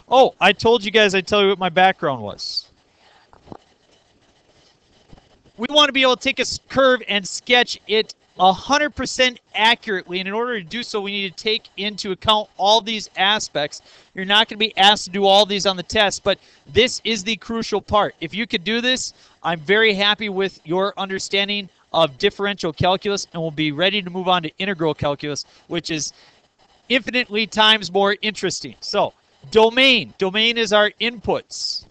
Oh, I told you guys I'd tell you what my background was. We want to be able to take a curve and sketch it 100% accurately, and in order to do so, we need to take into account all these aspects. You're not going to be asked to do all these on the test, but this is the crucial part. If you could do this, I'm very happy with your understanding of differential calculus, and we'll be ready to move on to integral calculus, which is infinitely times more interesting. So, domain. Domain is our inputs.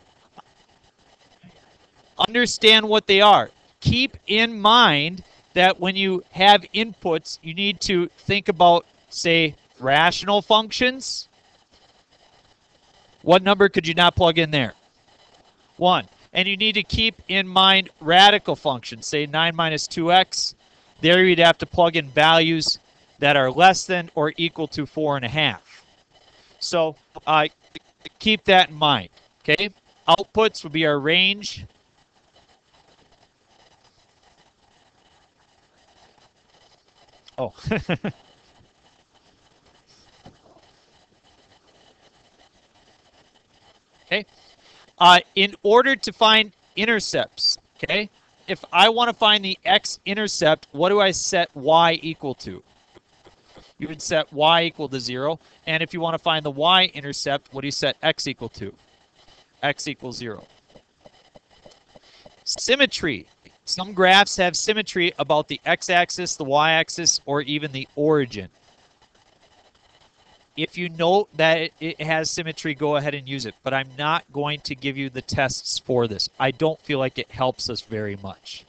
Understand what they are. Keep in mind that when you have inputs, you need to think about, say, rational functions. What number could you not plug in there? 1. And you need to keep in mind radical functions, say 9 minus 2x. There you'd have to plug in values that are less than or equal to 4.5. So keep that in mind, okay? Outputs would be our range. Oh. Okay. In order to find intercepts, okay, if I want to find the X-intercept, what do I set Y equal to? You would set Y equal to 0. And if you want to find the Y-intercept, what do you set X equal to? X equals 0. Symmetry. Some graphs have symmetry about the x-axis, the y-axis, or even the origin. If you know that it has symmetry, go ahead and use it. But I'm not going to give you the tests for this. I don't feel like it helps us very much.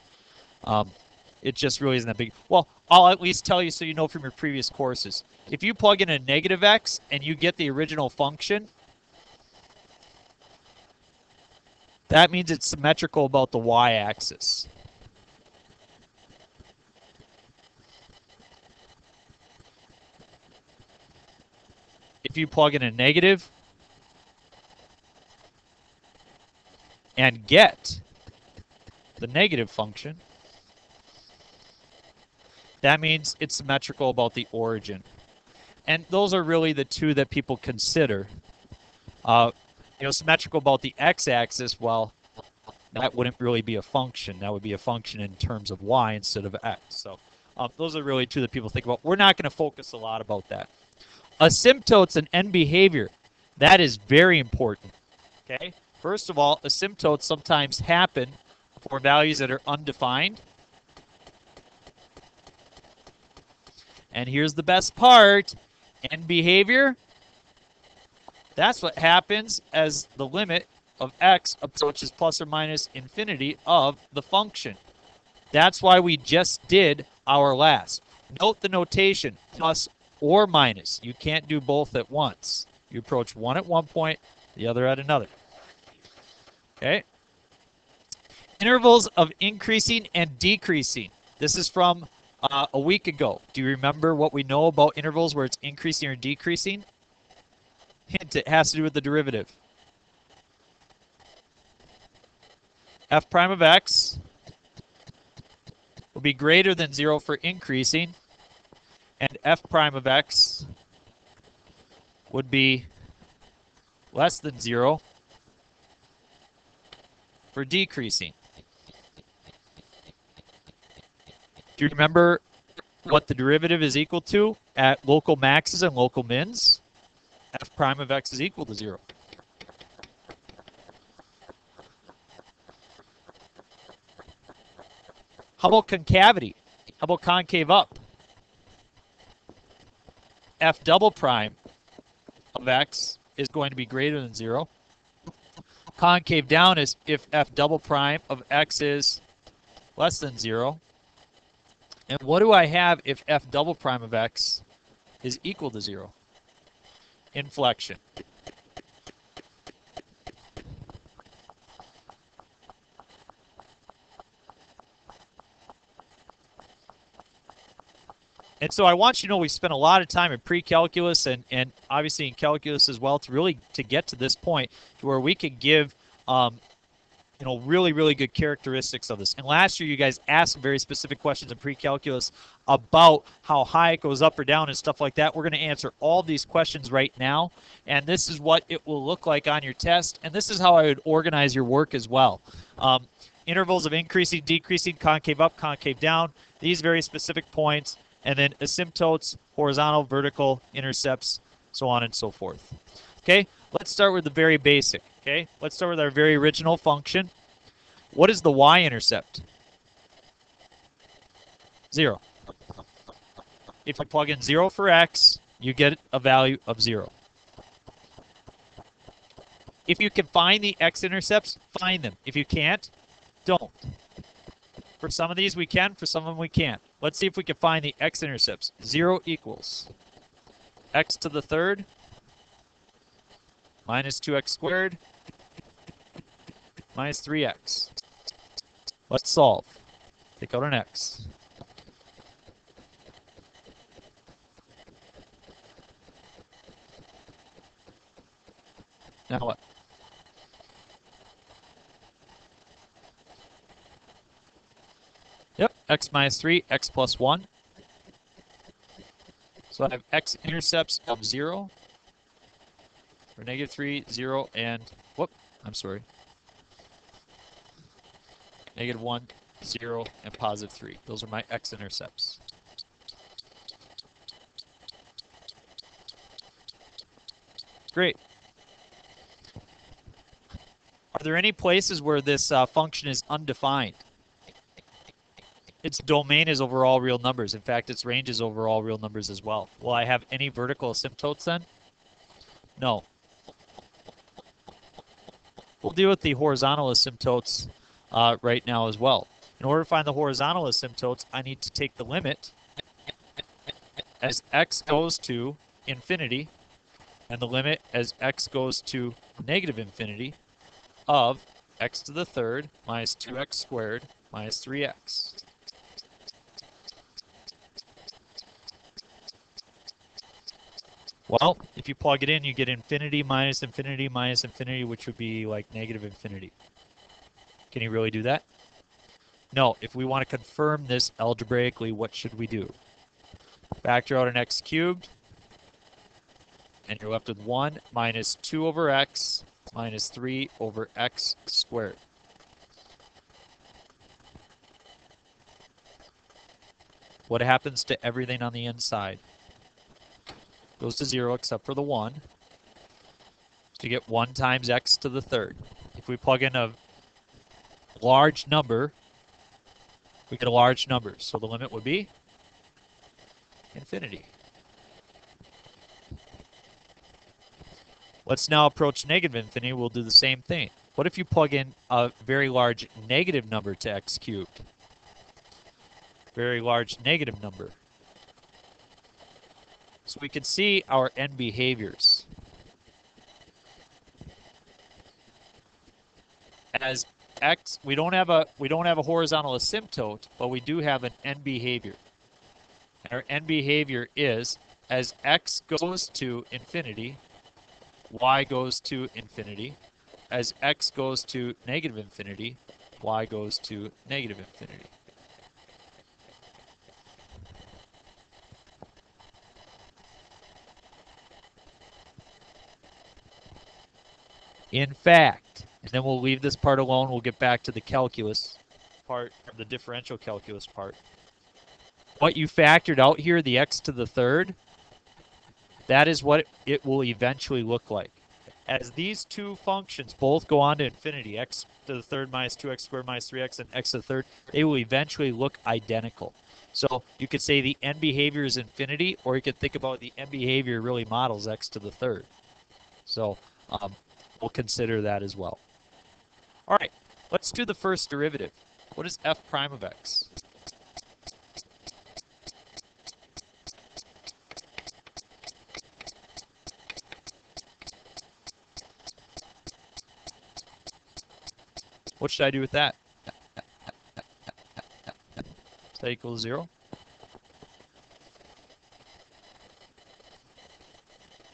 It just really isn't that big. Well, I'll at least tell you so you know from your previous courses. If you plug in a negative x and you get the original function, that means it's symmetrical about the y-axis. If you plug in a negative and get the negative function, that means it's symmetrical about the origin. And those are really the two that people consider. Symmetrical about the x-axis, well, that wouldn't really be a function. That would be a function in terms of y instead of x. So those are really two that people think about. We're not going to focus a lot about that. Asymptotes and end behavior. That is very important. Okay. First of all, asymptotes sometimes happen for values that are undefined. And here's the best part. End behavior. That's what happens as the limit of x approaches plus or minus infinity of the function. That's why we just did our last. Note the notation, plus or minus. You can't do both at once. You approach one at one point, the other at another. Okay? Intervals of increasing and decreasing. This is from a week ago. Do you remember what we know about intervals where it's increasing or decreasing? Hint, it has to do with the derivative. F prime of x will be greater than 0 for increasing, and f prime of x would be less than 0 for decreasing. Do you remember what the derivative is equal to at local maxes and local mins? F prime of x is equal to 0. How about concavity? How about concave up? F double prime of x is going to be greater than 0. Concave down is if f double prime of x is less than 0. And what do I have if f double prime of x is equal to 0? Inflection. And so I want you to know we spent a lot of time in pre-calculus and obviously in calculus as well to really to get to this point to where we could give really, really good characteristics of this. And last year, you guys asked very specific questions in pre-calculus about how high it goes up or down and stuff like that. We're going to answer all these questions right now. And this is what it will look like on your test. And this is how I would organize your work as well. Intervals of increasing, decreasing, concave up, concave down, these very specific points, and then asymptotes, horizontal, vertical, intercepts, so on and so forth. Okay, let's start with the very basic. Okay, let's start with our very original function. What is the y-intercept? 0. If you plug in 0 for x, you get a value of 0. If you can find the x-intercepts, find them. If you can't, don't. For some of these we can, for some of them we can't. Let's see if we can find the x-intercepts. 0 equals x to the third minus 2x squared minus 3x. Let's solve. Take out an x. Now what? Yep, x minus 3, x plus 1. So I have x-intercepts of 0, or negative 3, 0, and, whoop, I'm sorry. Negative 1, 0, and positive 3. Those are my x-intercepts. Great. Are there any places where this function is undefined? Its domain is over all real numbers. In fact, its range is over all real numbers as well. Will I have any vertical asymptotes then? No. We'll deal with the horizontal asymptotes right now as well. In order to find the horizontal asymptotes, I need to take the limit as x goes to infinity and the limit as x goes to negative infinity of x to the third minus 2x squared minus 3x. Well, if you plug it in, you get infinity, minus infinity, which would be like negative infinity. Can you really do that? No. If we want to confirm this algebraically, what should we do? Factor out an x cubed, and you're left with 1 minus 2 over x minus 3 over x squared. What happens to everything on the inside? Goes to 0 except for the 1. To get 1 times x to the third. If we plug in a large number, we get a large number. So the limit would be infinity. Let's now approach negative infinity. We'll do the same thing. What if you plug in a very large negative number to x cubed? Very large negative number. So we can see our end behaviors. As x, we don't have a horizontal asymptote, but we do have an end behavior. And our end behavior is as x goes to infinity, y goes to infinity. As x goes to negative infinity, y goes to negative infinity. In fact, and then we'll leave this part alone. We'll get back to the calculus part, the differential calculus part. What you factored out here, the x to the third, that is what it will eventually look like. As these two functions both go on to infinity, x to the third minus 2x squared minus 3x and x to the third, they will eventually look identical. So you could say the end behavior is infinity, or you could think about the end behavior really models x to the third. So we'll consider that as well. All right, let's do the first derivative. What is f prime of x? What should I do with that? Is that equal to 0? Is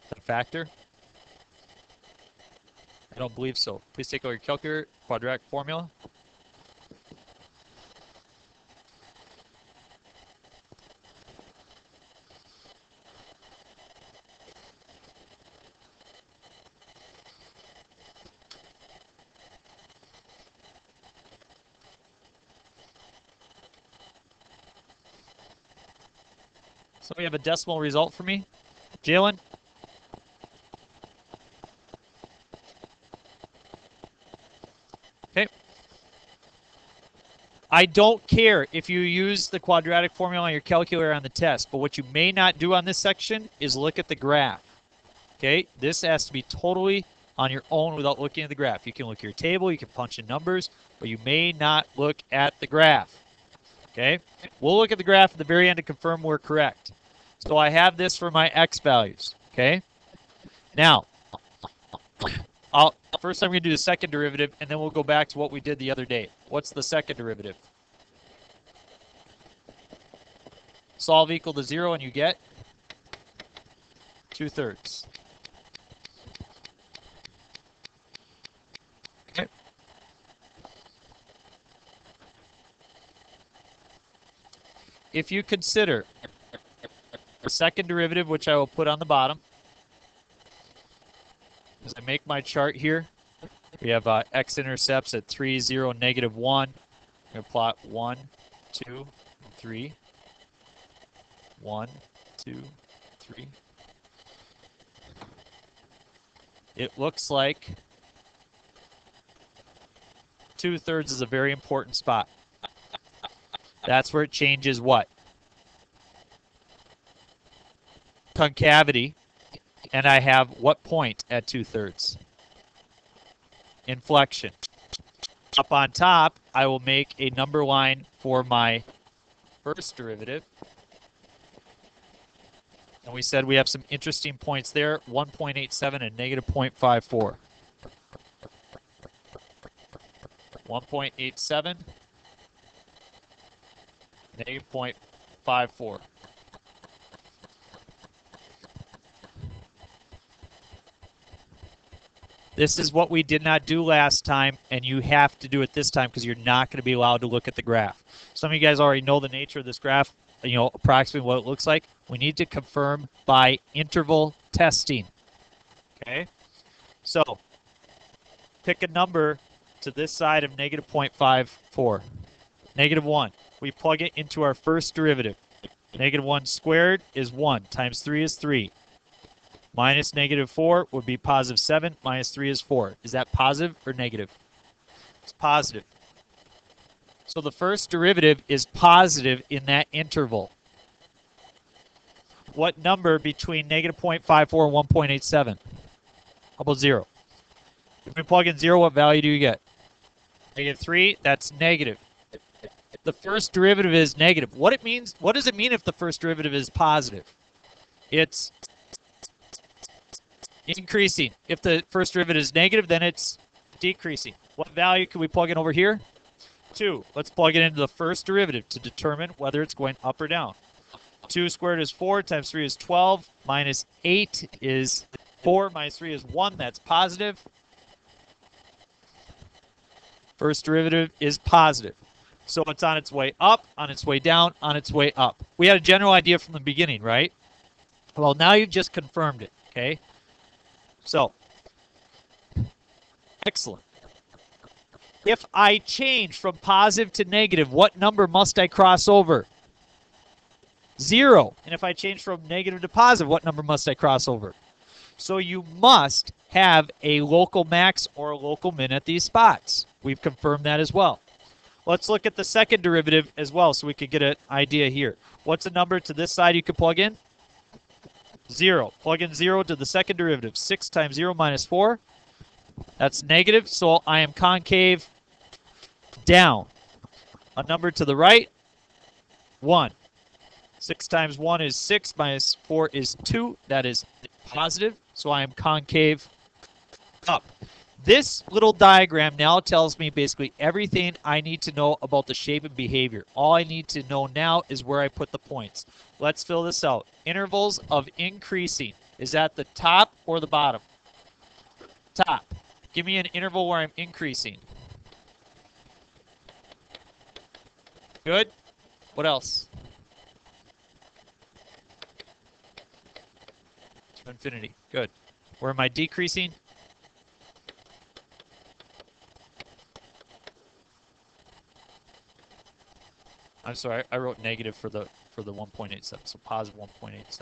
that a factor? I don't believe so. Please take out your calculator, quadratic formula. So we have a decimal result for me. Jalen? Okay. I don't care if you use the quadratic formula on your calculator on the test, but what you may not do on this section is look at the graph. Okay, this has to be totally on your own without looking at the graph. You can look at your table, you can punch in numbers, but you may not look at the graph. Okay, we'll look at the graph at the very end to confirm we're correct. So I have this for my x values. Okay, now first I'm going to do the second derivative, and then we'll go back to what we did the other day. What's the second derivative? Solve equal to 0, and you get 2/3. Okay. If you consider the second derivative, which I will put on the bottom, as I make my chart here, we have X-intercepts at 3, 0, negative 1. I'm going to plot 1, 2, 3. 1, 2, 3. It looks like 2/3 is a very important spot. That's where it changes what? Concavity. And I have what point at 2/3? Inflection. Up on top, I will make a number line for my first derivative. And we said we have some interesting points there, 1.87 and negative 0.54. 1.87, negative 0.54. This is what we did not do last time, and you have to do it this time because you're not going to be allowed to look at the graph. Some of you guys already know the nature of this graph, you know, approximately what it looks like. We need to confirm by interval testing. Okay? So, pick a number to this side of negative 0.54. Negative 1. We plug it into our first derivative. Negative 1 squared is 1 times 3 is 3. Minus negative 4 would be positive 7. Minus 3 is 4. Is that positive or negative? It's positive. So the first derivative is positive in that interval. What number between negative 0.54 and 1.87? How about 0? If we plug in 0, what value do you get? Negative 3, that's negative. The first derivative is negative. What does it mean if the first derivative is positive? It's increasing. If the first derivative is negative, then it's decreasing. What value can we plug in over here? 2. Let's plug it into the first derivative to determine whether it's going up or down. 2 squared is 4 times 3 is 12. Minus 8 is 4. Minus 3 is 1. That's positive. First derivative is positive. So it's on its way up, on its way down, on its way up. We had a general idea from the beginning, right? Well, now you've just confirmed it, okay? So, excellent. If I change from positive to negative, what number must I cross over? 0. And if I change from negative to positive, what number must I cross over? So you must have a local max or a local min at these spots. We've confirmed that as well. Let's look at the second derivative as well so we could get an idea here. What's a number to this side you could plug in? 0. Plug in 0 to the second derivative. 6 times 0 minus 4. That's negative, so I am concave down. A number to the right, 1. 6 times 1 is 6, minus 4 is 2. That is positive, so I am concave up. This little diagram now tells me basically everything I need to know about the shape and behavior. All I need to know now is where I put the points. Let's fill this out. Intervals of increasing. Is that the top or the bottom? Top. Give me an interval where I'm increasing. Good. What else? To infinity. Good. Where am I decreasing? I'm sorry, I wrote negative for the 1.87, so positive 1.87.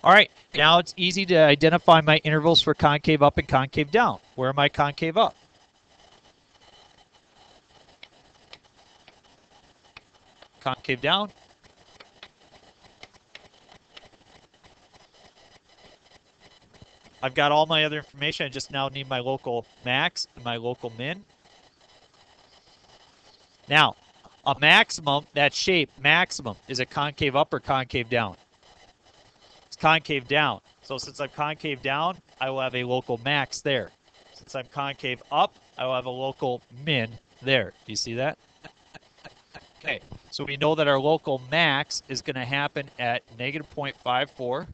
All right, now it's easy to identify my intervals for concave up and concave down. Where am I concave up? Concave down. I've got all my other information. I just now need my local max and my local min. Now, a maximum, that shape, maximum, is it concave up or concave down? It's concave down. So since I'm concave down, I will have a local max there. Since I'm concave up, I will have a local min there. Do you see that? Okay, so we know that our local max is going to happen at negative 0.54,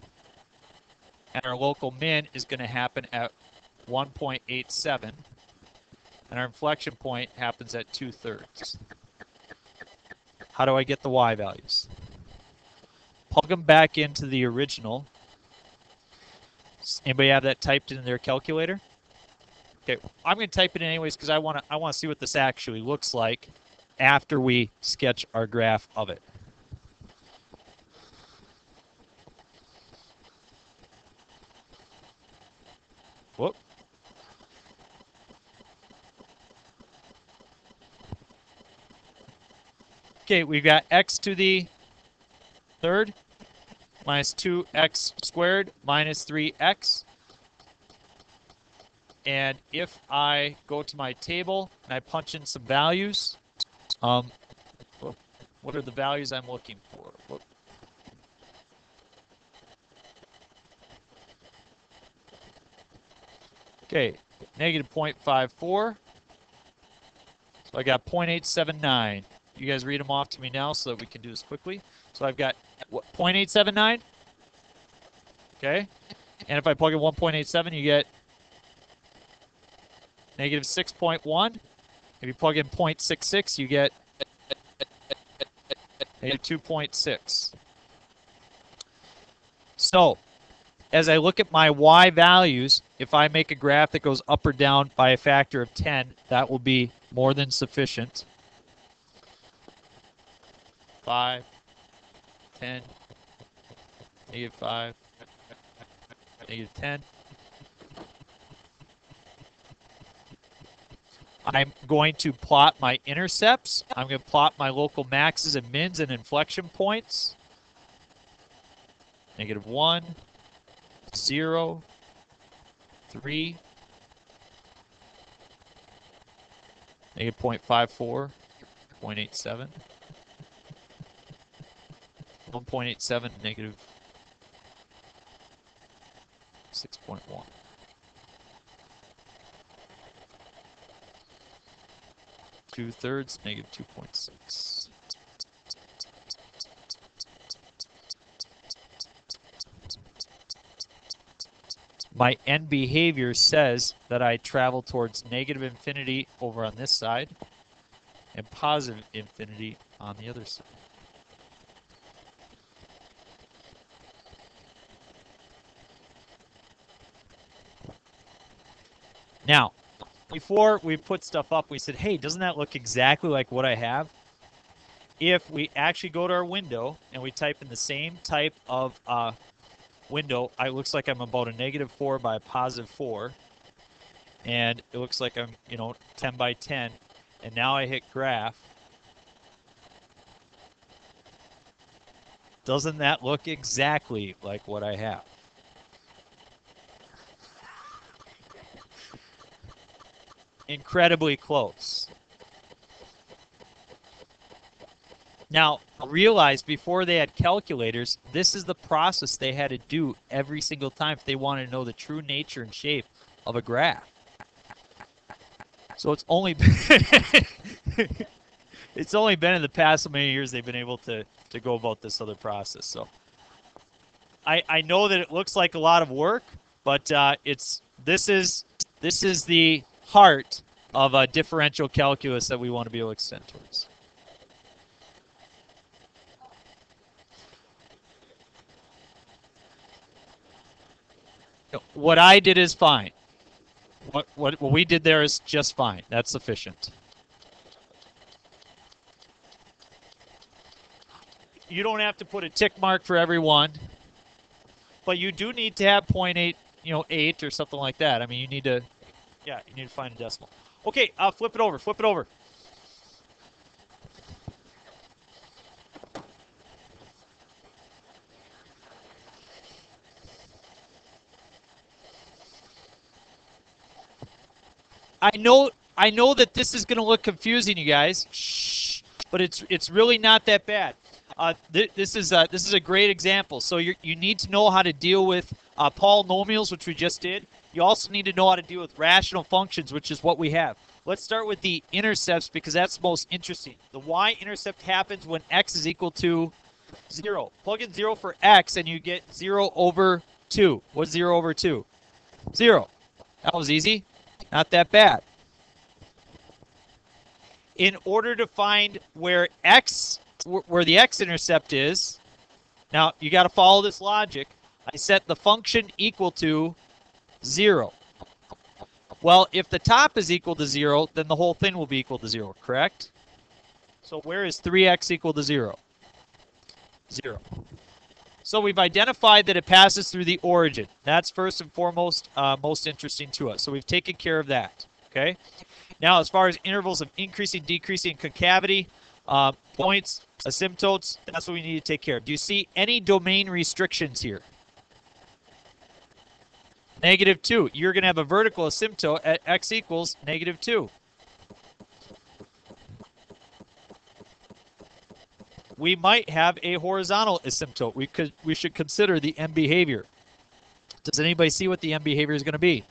and our local min is going to happen at 1.87, and our inflection point happens at 2/3. How do I get the y values? Plug them back into the original. Anybody have that typed in their calculator? Okay, I'm going to type it in anyways because I want to see what this actually looks like after we sketch our graph of it. Whoop. Okay, we've got x to the third minus 2x squared minus 3x. And if I go to my table and I punch in some values, what are the values I'm looking for? Whoop. Okay, negative 0.54. So I got 0.879. You guys read them off to me now so that we can do this quickly. So I've got what, 0.879? Okay. And if I plug in 1.87, you get negative 6.1. If you plug in 0.66, you get negative 2.6. So as I look at my y values, if I make a graph that goes up or down by a factor of 10, that will be more than sufficient. 5, 10, negative 5, negative 10. I'm going to plot my intercepts. I'm going to plot my local maxes and mins and inflection points. Negative 1, 0, 3, negative 0.54, 0.87, 1.87, negative 6.1. Two-thirds, negative 2.6. My end behavior says that I travel towards negative infinity over on this side and positive infinity on the other side. Now, before we put stuff up, we said, hey, doesn't that look exactly like what I have? If we actually go to our window and we type in the same type of window, it looks like I'm about a negative 4 by a positive 4. And it looks like I'm, 10 by 10. And now I hit graph. Doesn't that look exactly like what I have? Incredibly close. Now, realize before they had calculators, this is the process they had to do every single time if they wanted to know the true nature and shape of a graph. So it's only been it's only been in the past so many years they've been able to go about this other process. So I know that it looks like a lot of work, But this is the heart of a differential calculus that we want to be able to extend towards. What I did is fine. What we did there is just fine. That's sufficient. You don't have to put a tick mark for every one, but you do need to have 0.8, 8 or something like that. I mean, you need to find a decimal. Okay, flip it over. Flip it over. I know that this is going to look confusing, you guys. Shh, but it's really not that bad. This is a great example. So you need to know how to deal with polynomials, which we just did. You also need to know how to deal with rational functions, which is what we have. Let's start with the intercepts because that's most interesting. The y-intercept happens when x is equal to 0. Plug in 0 for x and you get 0 over 2. What's 0 over 2? 0. That was easy. Not that bad. In order to find where the x-intercept is, now you got to follow this logic. I set the function equal to 0. Well, if the top is equal to 0, then the whole thing will be equal to 0, correct? So where is 3x equal to 0? 0. So we've identified that it passes through the origin. That's first and foremost most interesting to us. So we've taken care of that, okay? Now, as far as intervals of increasing, decreasing, concavity, points, asymptotes, that's what we need to take care of. Do you see any domain restrictions here? -2. You're going to have a vertical asymptote at x equals -2. We might have a horizontal asymptote. We should consider the end behavior. Does anybody see what the end behavior is going to be?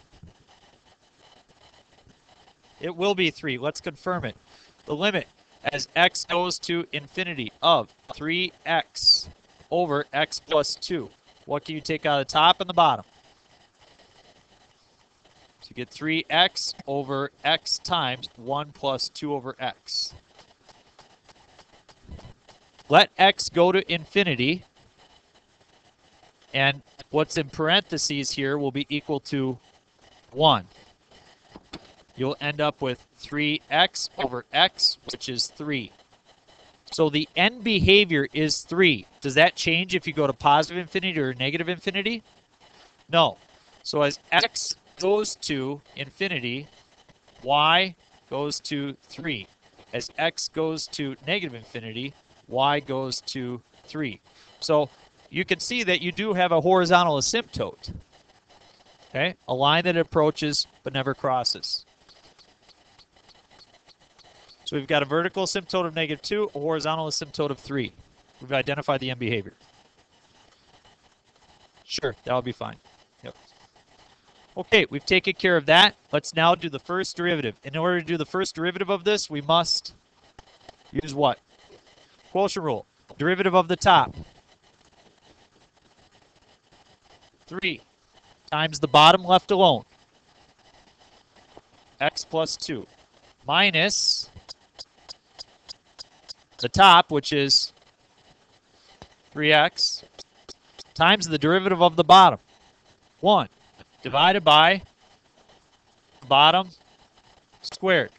It will be 3. Let's confirm it. The limit as x goes to infinity of 3x over x plus 2. What can you take out of the top and the bottom? So you get 3x over x times 1 plus 2 over x. Let x go to infinity, and what's in parentheses here will be equal to 1. You'll end up with 3x over x, which is 3. So the end behavior is 3. Does that change if you go to positive infinity or negative infinity? No. So as x goes to infinity, y goes to 3. As x goes to negative infinity, y goes to 3. So you can see that you do have a horizontal asymptote. Okay? A line that approaches but never crosses. So we've got a vertical asymptote of -2, a horizontal asymptote of 3. We've identified the end behavior. Sure, that'll be fine. Yep. Okay, we've taken care of that. Let's now do the first derivative. In order to do the first derivative of this, we must use what? Quotient rule. Derivative of the top. 3 times the bottom left alone. X plus 2 minus the top, which is 3x, times the derivative of the bottom. 1 divided by bottom squared.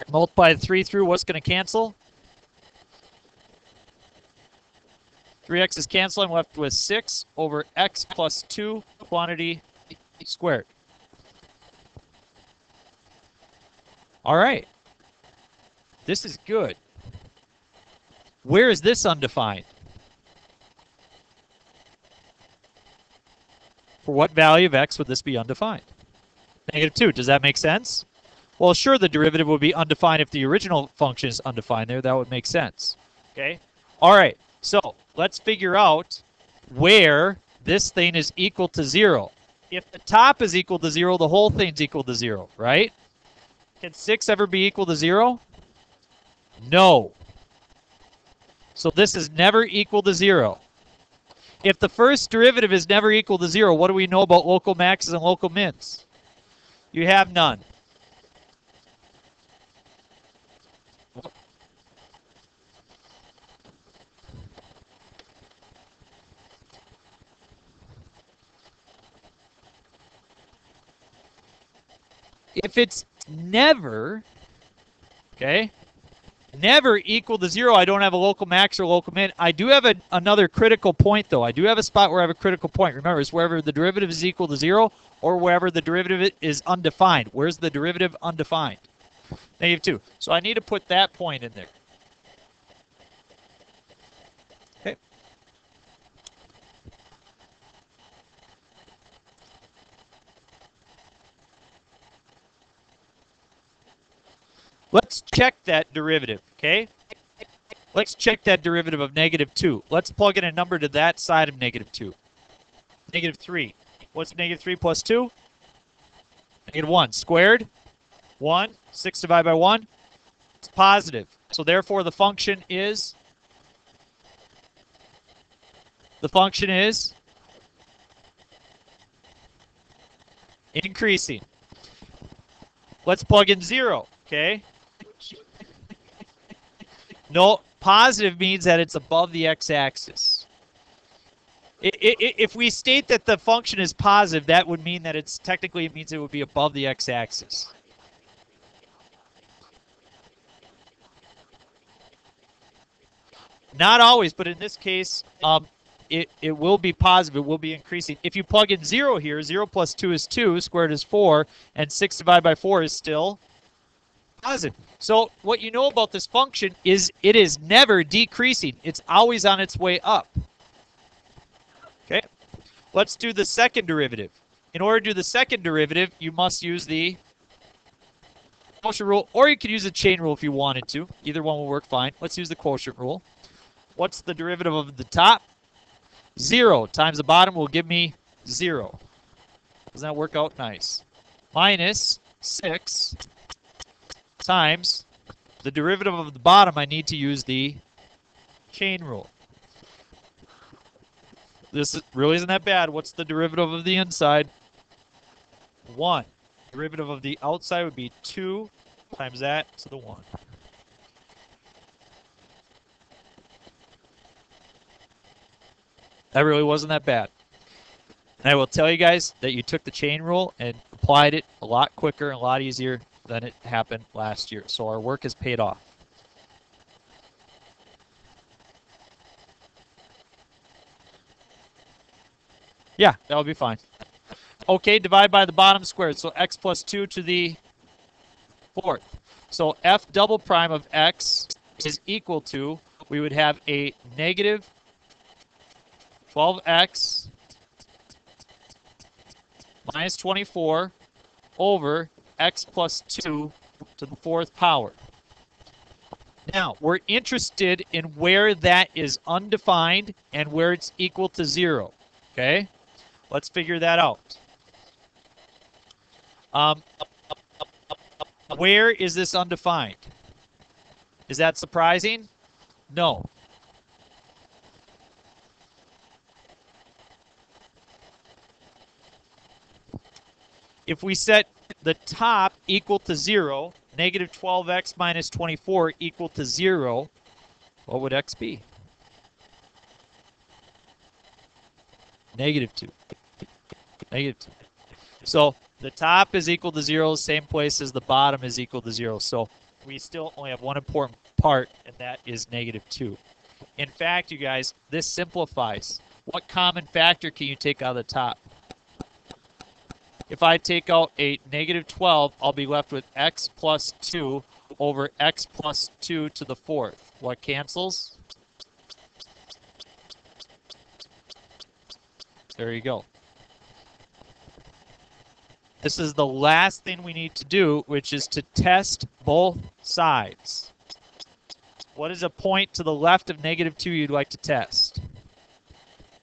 Multiply 3 through, what's going to cancel? 3x is canceled. I'm left with 6 over x plus 2 quantity squared. All right. This is good. Where is this undefined? For what value of x would this be undefined? -2. Does that make sense? Well, sure, the derivative would be undefined if the original function is undefined there. That would make sense. Okay? All right. So let's figure out where this thing is equal to 0. If the top is equal to 0, the whole thing's equal to 0, right? Can 6 ever be equal to 0? No. So this is never equal to 0. If the first derivative is never equal to 0, what do we know about local maxes and local mins? You have none. If it's never, okay, never equal to 0, I don't have a local max or local min. I do have another critical point, though. I do have a spot where I have a critical point. Remember, it's wherever the derivative is equal to 0 or wherever the derivative is undefined. Where's the derivative undefined? -2. So I need to put that point in there. Okay. Let's check that derivative, okay? Let's check that derivative of -2. Let's plug in a number to that side of -2. -3. What's -3 plus 2? -1 squared. 1. 6 divided by 1. It's positive. So therefore the function is increasing. Let's plug in 0, okay? No, positive means that it's above the x-axis. If we state that the function is positive, that would mean that it means it would be above the x-axis. Not always, but in this case, it will be positive. It will be increasing. If you plug in 0 here, 0 plus 2 is 2, squared is 4, and 6 divided by 4 is still positive. So what you know about this function is it is never decreasing. It's always on its way up. Okay, let's do the second derivative. In order to do the second derivative, you must use the quotient rule, or you could use the chain rule if you wanted to. Either one will work fine. Let's use the quotient rule. What's the derivative of the top? 0 times the bottom will give me 0. Doesn't that work out nice? Minus 6 times the derivative of the bottom, I need to use the chain rule. This really isn't that bad. What's the derivative of the inside? 1. Derivative of the outside would be 2 times that to the 1. That really wasn't that bad. And I will tell you guys that you took the chain rule and applied it a lot quicker and a lot easier than it happened last year. So our work has paid off. Yeah, that'll be fine. Okay, divide by the bottom squared. So x plus 2 to the 4th. So f double prime of x is equal to, we would have a negative 12x minus 24 over x plus 2 to the 4th power. Now, we're interested in where that is undefined and where it's equal to 0. Okay? Let's figure that out. Where is this undefined? Is that surprising? No. If we set the top equal to 0, negative 12x minus 24 equal to 0, what would x be? Negative 2. Negative 2. So the top is equal to 0, same place as the bottom is equal to 0. So we still only have one important part, and that is negative 2. In fact, you guys, this simplifies. What common factor can you take out of the top? If I take out a negative 12, I'll be left with x plus 2 over x plus 2 to the 4th. What cancels? There you go. This is the last thing we need to do, which is to test both sides. What is a point to the left of negative 2 you'd like to test?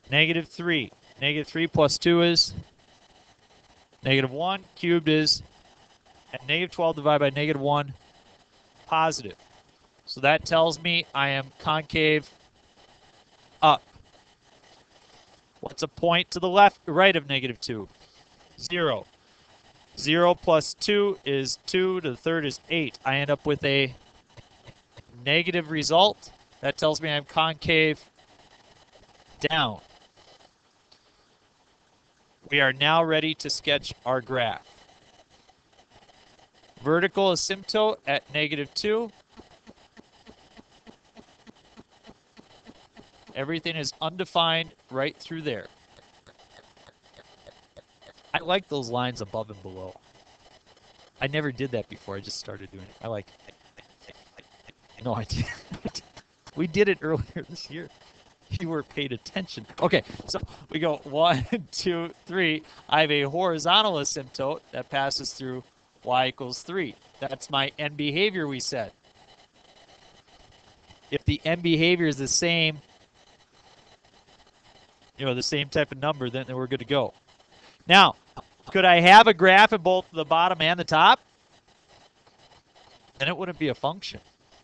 Negative 3. Negative 3 plus 2 is? Negative 1 cubed is, and negative 12 divided by negative 1, positive. So that tells me I am concave up. What's a point to the left, right of negative 2? 0. 0 plus 2 is 2 to the third is 8. I end up with a negative result. That tells me I'm concave down. We are now ready to sketch our graph. Vertical asymptote at negative 2. Everything is undefined right through there. I like those lines above and below. I never did that before. I just started doing it. I like it. No, I did. We did it earlier this year. You were paid attention. Okay, so we go 1, 2, 3. I have a horizontal asymptote that passes through y equals 3. That's my end behavior we said. If the end behavior is the same, the same type of number, then we're good to go. Now, could I have a graph at both the bottom and the top? Then it wouldn't be a function.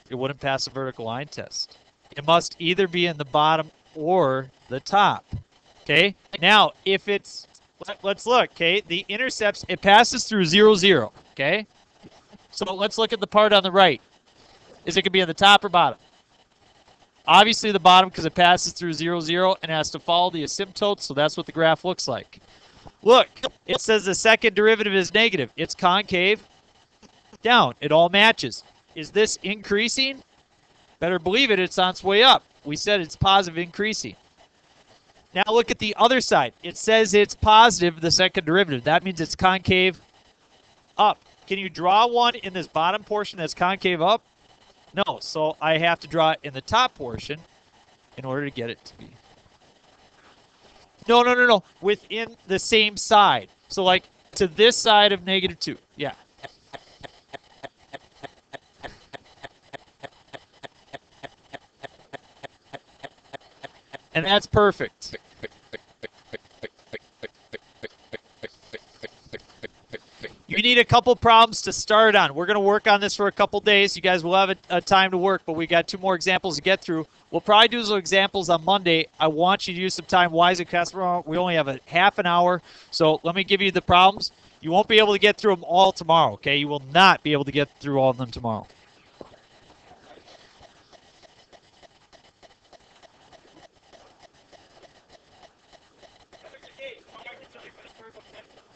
It wouldn't pass a vertical line test. It must either be in the bottom or the top. Okay? Now, if it's, let's look, okay? The intercepts, it passes through 0, 0. Okay? So let's look at the part on the right. Is it going to be on the top or bottom? Obviously the bottom because it passes through 0, 0 and has to follow the asymptote, so that's what the graph looks like. Look, it says the second derivative is negative. It's concave down. It all matches. Is this increasing? Better believe it, it's on its way up. We said it's positive increasing. Now look at the other side. It says it's positive, the second derivative. That means it's concave up. Can you draw one in this bottom portion that's concave up? No, so I have to draw it in the top portion in order to get it to be. No. Within the same side. So like to this side of negative 2. Yeah. And that's perfect. You need a couple problems to start on. We're going to work on this for a couple days. You guys will have a time to work, but we got 2 more examples to get through. We'll probably do those examples on Monday. I want you to use some time wisely because we only have a half an hour. So let me give you the problems. You won't be able to get through them all tomorrow, okay? You will not be able to get through all of them tomorrow.